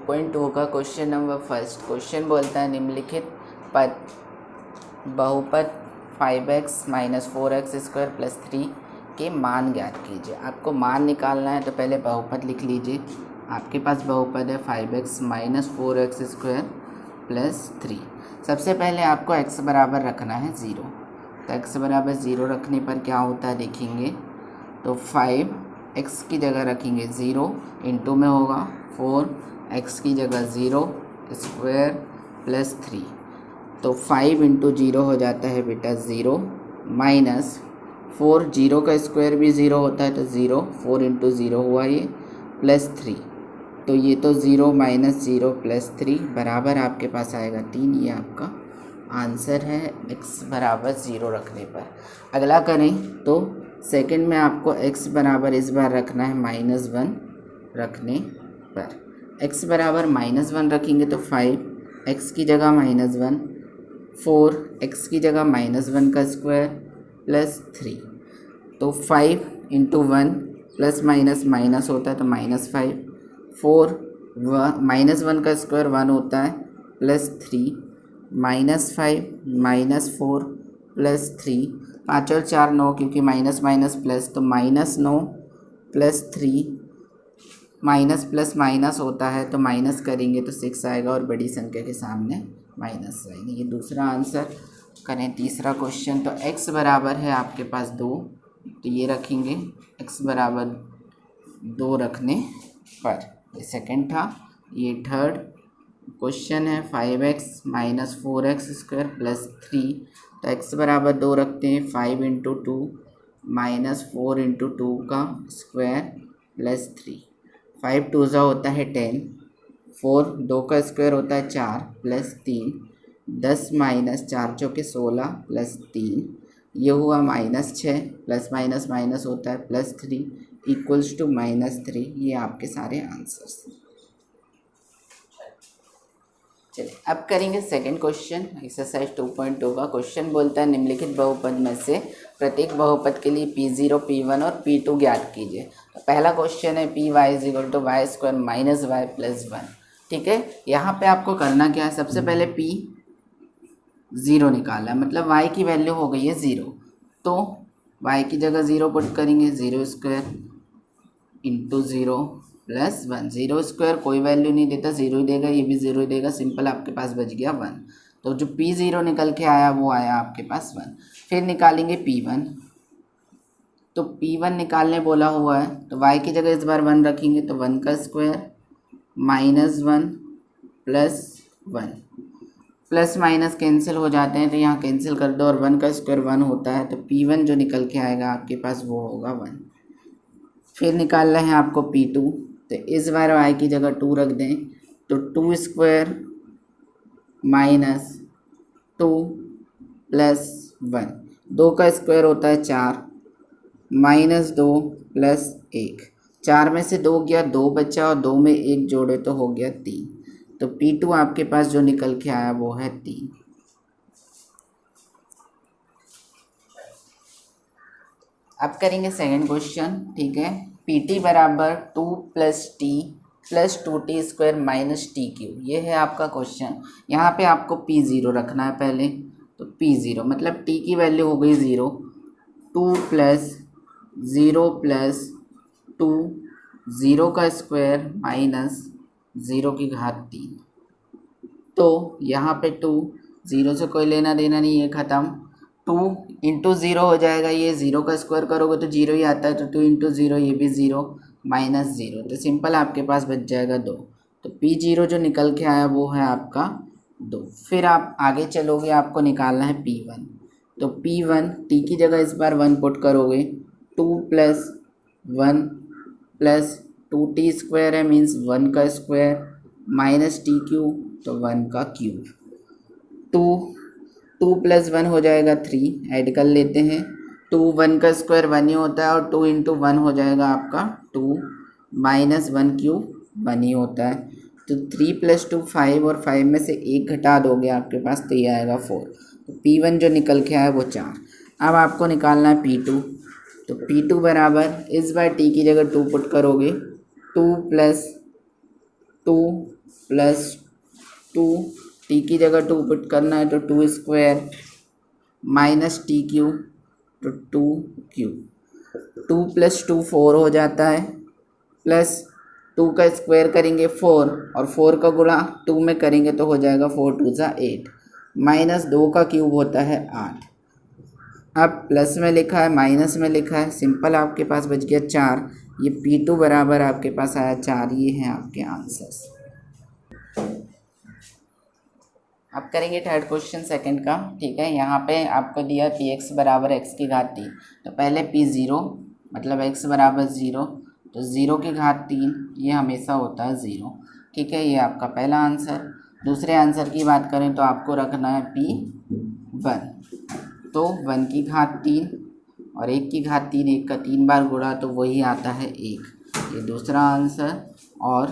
2.2 का question number first. Question बोलता है निम्नलिखित पद बहुपद 5x - 4x स्क्वायर प्लस 3 के मान ज्ञात कीजिए। आपको मान निकालना है तो पहले बहुपद लिख लीजिए। आपके पास बहुपद है 5x - 4x स्क्वायर प्लस 3। सबसे पहले आपको x बराबर रखना है 0। तो x बराबर 0 रखने पर क्या होता है देखेंगे तो 5x की जगह रखेंगे 0, इंटू में होगा 4x की जगह 0 स्क्वायर प्लस 3। तो 5 इंटू 0 हो जाता है बेटा 0 माइनस 4, 0 का स्क्वायर भी 0 होता है तो 0, 4 इंटू 0 हुआ ये प्लस 3। तो ये तो 0 माइनस 0 प्लस 3 बराबर आपके पास आएगा 3। ये आपका आंसर है x बराबर 0 रखने पर। अगला करें तो सेकंड में आपको x बराबर इस बार रखना है -1 रखने पर। x बराबर -1 रखेंगे तो 5x की जगह -1, 4x की जगह -1 का स्क्वायर प्लस 3। तो 5 इंटू 1 प्लस माइनस माइनस होता है तो -5, 4 -1 का स्क्वायर 1 होता है प्लस 3, -5 - 4 प्लस 3, 5 और 4 9 क्योंकि माइनस माइनस प्लस तो -9 प्लस 3, माइनस प्लस माइनस होता है तो माइनस करेंगे तो 6 आएगा और बड़ी संख्या के सामने माइनस साइन। ये दूसरा आंसर। करें तीसरा क्वेश्चन तो x बराबर है आपके पास 2, तो ये रखेंगे x बराबर 2 रखने पर। ये सेकंड था। ये थर्ड क्वेश्चन है 5x - 4x स्क्वायर प्लस 3। तो x बराबर 2 रखते हैं 5 इंटू 2 माइनस 4 इंटू 2 का स्क्वायर प्लस 3। 5 2 होता है 10, 4 2 का स्क्वायर होता है 4 प्लस 3, 10 माइनस 4 चौके 16 प्लस 3, ये हुआ -6 प्लस माइनस माइनस होता है प्लस 3 इक्वल्स टू -3। ये आपके सारे आंसर्स। चलिए अब करेंगे सेकंड क्वेश्चन एक्सरसाइज 2.2 का। क्वेश्चन बोलता है निम्नलिखित बहुपद में से प्रत्येक बहुपद के लिए P0, P1 और P2 ज्ञात कीजिए। तो पहला क्वेश्चन है Py = y² - y + 1। ठीक है, यहाँ पे आपको करना क्या है, सबसे पहले P0 निकालना है, मतलब y की वैल्यू हो गई है 0। तो y की जगह 0 पुट करेंगे, 0² इंटू 0 प्लस 1। 0 स्क्वायर कोई वैल्यू नहीं देता, 0 ही देगा, ये भी 0 ही देगा, सिंपल आपके पास बच गया 1। तो जो P0 निकल के आया वो आया आपके पास 1। फिर निकालेंगे P1। तो P1 निकालने बोला हुआ है तो y की जगह इस बार 1 रखेंगे तो 1 का square -1 plus 1। Plus minus cancel हो जाते हैं तो यहाँ कैंसिल कर दो और 1 का स्क्वायर 1 होता है तो P1 जो निकल के आएगा आपके पास वो होगा 1। फिर निकालना है आपको P2। तो इस बार y की जगह 2 रख दें तो 2² - 2 प्लस 1, 2 का स्क्वायर होता है 4, -2 प्लस 1। 4 में से 2 गया, 2 बचा और 2 में 1 जोड़े तो हो गया 3। तो P2 आपके पास जो निकल के आया वो है 3। अब करेंगे सेकंड क्वेश्चन। ठीक है, PT बराबर 2 + t + 2t² - tq। ये है आपका क्वेश्चन। यहाँ पे आपको P0 रखना है पहले। तो P0 मतलब t की वैल्यू हो गई 0, 2 + 0 + 2, 0 का स्क्वायर माइनस 0 की घात 3। तो यहाँ पे 2, 0 से कोई लेना देना नहीं है, ख़त्म। 2 इंटू 0 हो जाएगा, ये 0 का स्क्वायर करोगे तो 0 ही आता है, तो 2 इंटू 0 ये भी 0 -0, तो सिंपल आपके पास बच जाएगा 2। तो P0 जो निकल के आया वो है आपका 2। फिर आप आगे चलोगे, आपको निकालना है P1। तो P1 t की जगह इस बार 1 पुट करोगे, 2 + 1 + 2t² है मीन्स 1 का स्क्वायर माइनस tq तो 1 का क्यूब। 2 + 1 हो जाएगा 3, ऐड कर लेते हैं। 2 1 का स्क्वायर 1 ही होता है और 2 इंटू 1 हो जाएगा आपका 2 -1 क्यूब 1 ही होता है। तो 3 + 2 5 और 5 में से 1 घटा दोगे आपके पास तो ये आएगा 4। तो P1 जो निकल के आया वो 4। अब आपको निकालना है P2। तो P2 बराबर इस बार t की जगह 2 पुट करोगे, 2 + 2 प्लस 2, टी की जगह 2 पुट करना है तो 2 स्क्वायर माइनस टी क्यू तो 2 क्यू। 2 + 2 4 हो जाता है, प्लस 2 का स्क्वायर करेंगे 4 और 4 का गुणा 2 में करेंगे तो हो जाएगा 4 × 2 = 8 माइनस 2 का क्यूब होता है 8। अब प्लस में लिखा है माइनस में लिखा है, सिंपल आपके पास बच गया 4। ये P2 बराबर आपके पास आया 4। ये हैं आपके आंसर्स। अब करेंगे थर्ड क्वेश्चन सेकंड का। ठीक है, यहाँ पे आपको दिया Px = x⁻3। तो पहले P0 मतलब x = 0, तो 0 की घात 3 ये हमेशा होता है 0। ठीक है, ये आपका पहला आंसर। दूसरे आंसर की बात करें तो आपको रखना है P1, तो 1 की घात 3 और 1 की घात 3, 1 का 3 बार गुणा तो वही आता है 1। ये दूसरा आंसर। और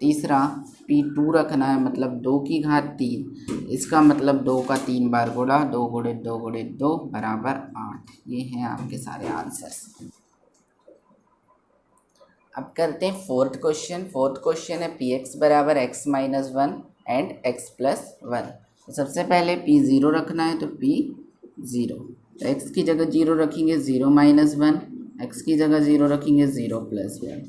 तीसरा P2 रखना है, मतलब 2 की घात 3, इसका मतलब 2 का 3 बार गुणा, 2 × 2 × 2 = 8। ये हैं आपके सारे आंसर्स। अब करते हैं फोर्थ क्वेश्चन। फोर्थ क्वेश्चन है Px = x-1 एंड x + 1। तो सबसे पहले P0 रखना है, तो P0 तो x की जगह 0 रखेंगे 0 - 1, x की जगह 0 रखेंगे 0 + 1।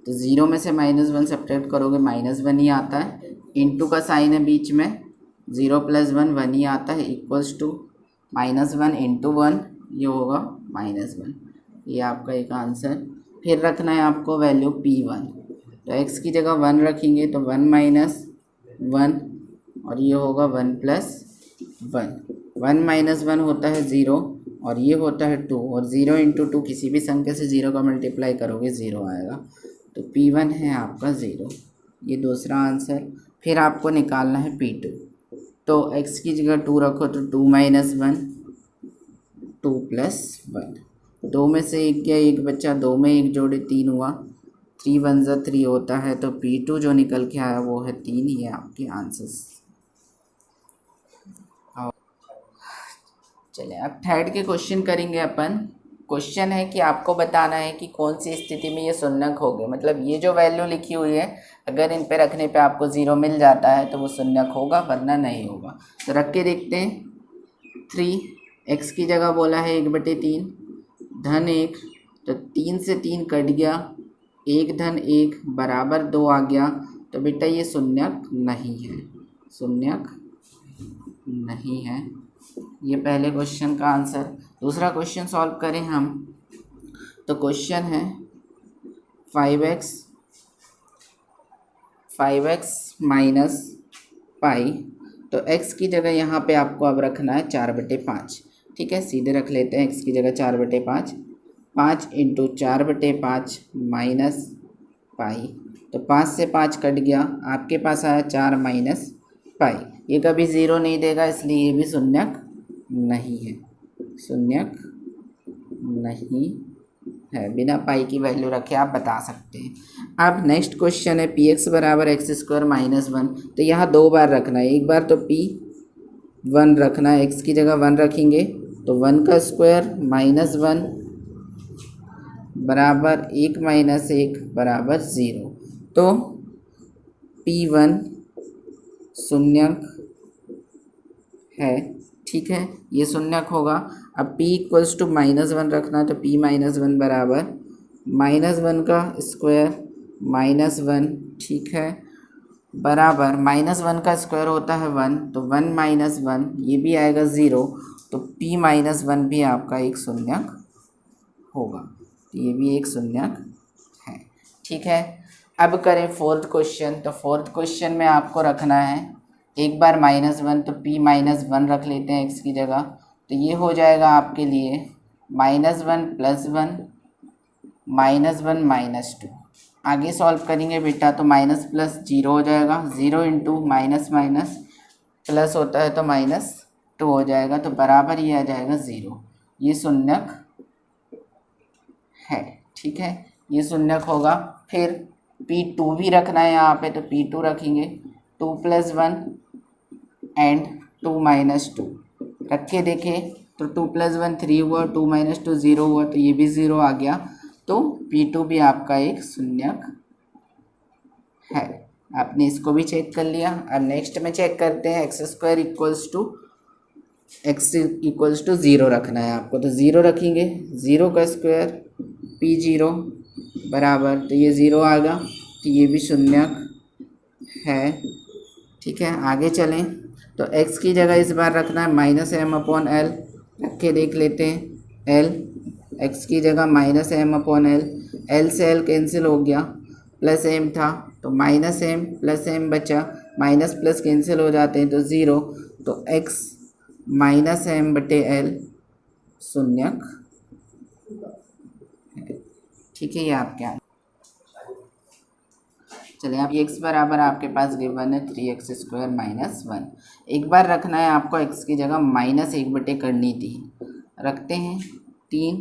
तो 0 में से -1 सब्ट्रैक्ट करोगे -1 ही आता है, इंटू का साइन है बीच में, 0 + 1 1 ही आता है, इक्वल्स टू -1 × 1 ये होगा -1। ये आपका एक आंसर। फिर रखना है आपको वैल्यू P1, तो x की जगह 1 रखेंगे तो 1 - 1 और ये होगा 1 + 1। 1 - 1 होता है 0 और ये होता है 2, और 0 × 2 किसी भी संख्या से 0 का मल्टीप्लाई करोगे 0 आएगा, तो P1 है आपका 0। ये दूसरा आंसर। फिर आपको निकालना है P2, तो x की जगह 2 रखो तो 2 - 1 2 + 1। 2 में से 1 गया, 1 बच्चा, 2 में 1 जोड़े 3 हुआ, 3 × 1 = 3 होता है, तो P2 जो निकल के आया वो है 3। ये आपके आंसर्स। चलिए अब थर्ड के क्वेश्चन करेंगे अपन। क्वेश्चन है कि आपको बताना है कि कौन सी स्थिति में ये शून्यक होंगे, मतलब ये जो वैल्यू लिखी हुई है अगर इन पे रखने पे आपको 0 मिल जाता है तो वो शून्यक होगा, वरना नहीं होगा। तो रख के देखते हैं। 3 x की जगह बोला है 1/3 धन 1, तो 3 से 3 कट गया, 1 धन 1 बराबर 2 आ गया, तो बेटा ये शून्यक नहीं है, शून्यक नहीं है। ये पहले क्वेश्चन का आंसर। दूसरा क्वेश्चन सॉल्व करें हम, तो क्वेश्चन है 5x - पाई, तो x की जगह यहाँ पे आपको अब रखना है 4/5। ठीक है, सीधे रख लेते हैं x की जगह 4/5, 5 × 4/5 माइनस पाई, तो 5 से 5 कट गया, आपके पास आया 4 - पाई। ये कभी 0 नहीं देगा, इसलिए ये भी शून्यक नहीं है, शून्यक नहीं है। बिना पाई की वैल्यू रखे आप बता सकते हैं। अब नेक्स्ट क्वेश्चन है Px = x² - 1, तो यहाँ 2 बार रखना है। एक बार तो P1 रखना है, x की जगह 1 रखेंगे तो 1 का स्क्वायर -1 बराबर 1 - 1 बराबर 0, तो P1 शून्यक है। ठीक है, ये शून्यक होगा। अब P = -1 रखना है, तो P - 1 बराबर -1 का स्क्वायर -1, ठीक है, बराबर -1 का स्क्वायर होता है 1, तो 1 - 1 ये भी आएगा 0, तो P - 1 भी आपका एक शून्यक होगा, ये भी एक शून्यक है। ठीक है, अब करें फोर्थ क्वेश्चन। तो फोर्थ क्वेश्चन में आपको रखना है एक बार -1, तो P - 1 रख लेते हैं x की जगह, तो ये हो जाएगा आपके लिए -1 + 1 - 2। आगे सॉल्व करेंगे बेटा, तो माइनस प्लस 0 हो जाएगा, 0 × माइनस प्लस होता है तो -2 हो जाएगा, तो बराबर ये आ जाएगा 0। ये शून्यक है। ठीक है, ये शून्यक होगा। फिर P2 भी रखना है यहाँ पे, तो P2 रखेंगे 2 + 1 एंड 2 - 2 रख के देखें, तो 2 + 1 3 हुआ, 2 - 2 0 हुआ, तो ये भी 0 आ गया, तो P2 भी आपका एक शून्यक है। आपने इसको भी चेक कर लिया। अब नेक्स्ट में चेक करते हैं X square equals to zero रखना है आपको, तो ज़ीरो रखेंगे, ज़ीरो का स्क्वायर पी जीरो बराबर, तो ये ज़ीरो आ गया, तो ये भी शून्यक है। ठीक है, आगे चलें तो x की जगह इस बार रखना है -m/l, रख के देख लेते हैं। l x की जगह -m/l, l से l कैंसिल हो गया, प्लस m था तो -m प्लस m बचा, माइनस प्लस कैंसिल हो जाते हैं तो ज़ीरो, तो x -m/l शून्यक है। ठीक है, ये आपके यहाँ चलिए। आप x बराबर आपके पास गिवन है 3x² -1। एक बार रखना है आपको x की जगह -1/3 रखते हैं, 3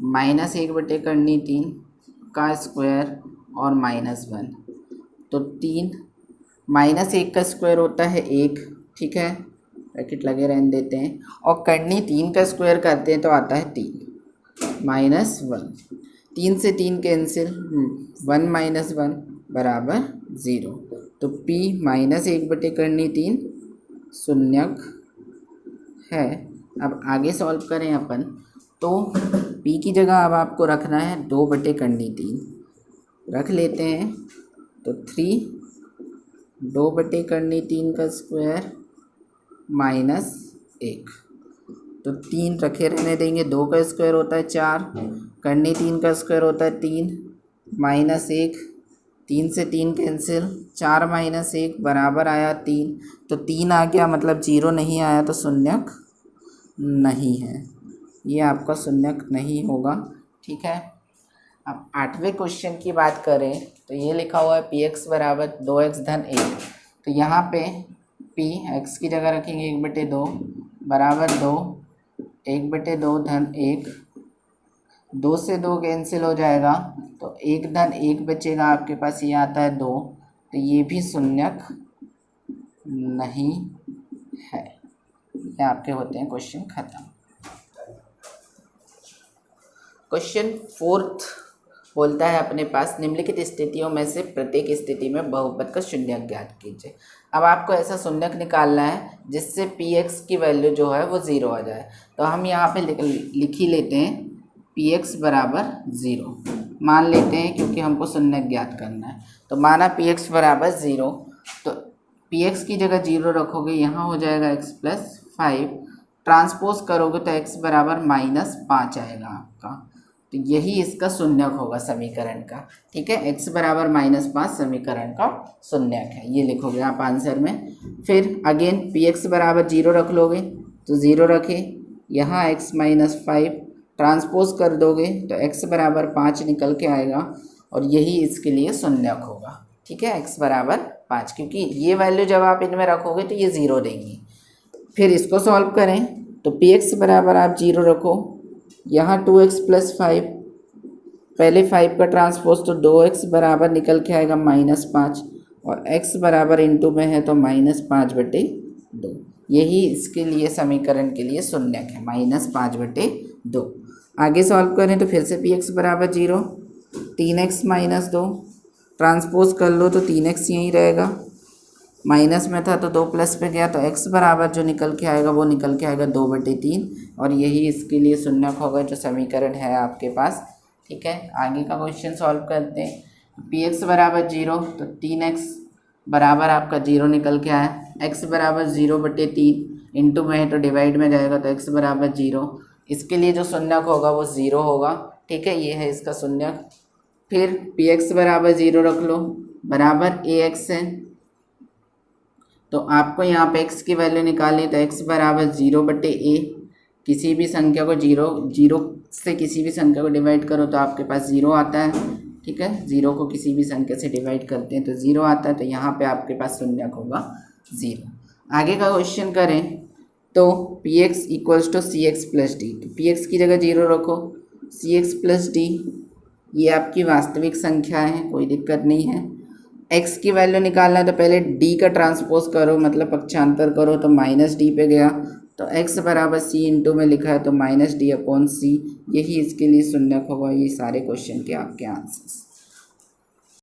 -1/3 का स्क्वायर और -1, तो 3 -1 का स्क्वायर होता है 1। ठीक है, ब्रैकेट लगे रहने देते हैं, और करनी 3 का स्क्वायर करते हैं तो आता है 3 -1, 3 से 3 कैंसिल, 1 - 1 बराबर 0, तो p -1/3 शून्यक है। अब आगे सॉल्व करें अपन, तो p की जगह अब आपको रखना है 2/3 रख लेते हैं, तो 3 2/3 का स्क्वायर -1, तो 3 रखे रहने देंगे, 2 का स्क्वायर होता है 4, करनी 3 का स्क्वायर होता है 3, -1, 3 से 3 कैंसिल, 4 - 1 बराबर आया 3, तो 3 आ गया, मतलब 0 नहीं आया, तो शून्यक नहीं है, ये आपका शून्यक नहीं होगा। ठीक है, अब 8वें क्वेश्चन की बात करें तो ये लिखा हुआ है px बराबर 2x धन 1, तो यहाँ पे p x की जगह रखेंगे 1/2 बराबर 2, 1/2 धन 1, 2 से 2 कैंसिल हो जाएगा, तो 1 धन 1 बचेगा आपके पास, ये आता है 2, तो ये भी शून्यक नहीं है। ये आपके होते हैं क्वेश्चन खत्म। क्वेश्चन 4th बोलता है अपने पास निम्नलिखित स्थितियों में से प्रत्येक स्थिति में बहुपद का शून्यक ज्ञात कीजिए। अब आपको ऐसा शून्यक निकालना है जिससे px की वैल्यू जो है वो 0 आ जाए, तो हम यहाँ पे लिख ही लेते हैं px बराबर 0 मान लेते हैं, क्योंकि हमको शून्यक ज्ञात करना है। तो माना px बराबर 0, तो px की जगह 0 रखोगे, यहाँ हो जाएगा x + 5, ट्रांसपोज करोगे तो x बराबर -5 आएगा आपका, तो यही इसका शून्यक होगा समीकरण का। ठीक है, x बराबर -5 समीकरण का शून्यक है, ये लिखोगे आप आंसर में। फिर अगेन px बराबर 0 रख लोगे, तो 0 रखे, यहाँ x - 5 ट्रांसपोज कर दोगे तो x बराबर 5 निकल के आएगा, और यही इसके लिए शून्यक होगा। ठीक है, x बराबर 5, क्योंकि ये वैल्यू जब आप इनमें रखोगे तो ये 0 देंगी। फिर इसको सॉल्व करें तो px बराबर आप 0 रखो, यहाँ 2x + 5, पहले 5 का ट्रांसपोज तो 2x बराबर निकल के आएगा -5, और x बराबर इंटू में है तो -5/2, यही इसके लिए समीकरण के लिए शून्यक है, -5/2। आगे सॉल्व करें तो फिर से px बराबर 0, 3x - 2 ट्रांसपोज कर लो तो 3x यहीं रहेगा, माइनस में था तो 2 प्लस पे गया, तो x बराबर जो निकल के आएगा वो निकल के आएगा 2/3, और यही इसके लिए शून्यक होगा जो समीकरण है आपके पास। ठीक है, आगे का क्वेश्चन सॉल्व करते हैं। px बराबर 0, तो 3x बराबर आपका 0 निकल के आया, x बराबर 0/3 इंटू में है तो डिवाइड में जाएगा, तो x बराबर 0, इसके लिए जो शून्यक होगा वो 0 होगा। ठीक है, ये है इसका शून्यक। फिर px बराबर 0 रख लो, बराबर ax है, तो आपको यहाँ पे x की वैल्यू निकालनी, तो x बराबर 0/a, किसी भी संख्या को 0 से किसी भी संख्या को डिवाइड करो तो आपके पास 0 आता है। ठीक है, 0 को किसी भी संख्या से डिवाइड करते हैं तो 0 आता है, तो यहाँ पे आपके पास शून्यक होगा 0। आगे का क्वेश्चन करें तो px = cx + d, तो px की जगह 0 रखो, cx + d ये आपकी वास्तविक संख्या है, कोई दिक्कत नहीं है। x की वैल्यू निकालना है तो पहले d का ट्रांसपोज करो, मतलब पक्षांतर करो, तो -d पे गया, तो x बराबर c इंटू में लिखा है तो -d/c, यही इसके लिए शून्यक होगा। ये सारे क्वेश्चन के आपके आंसर्स।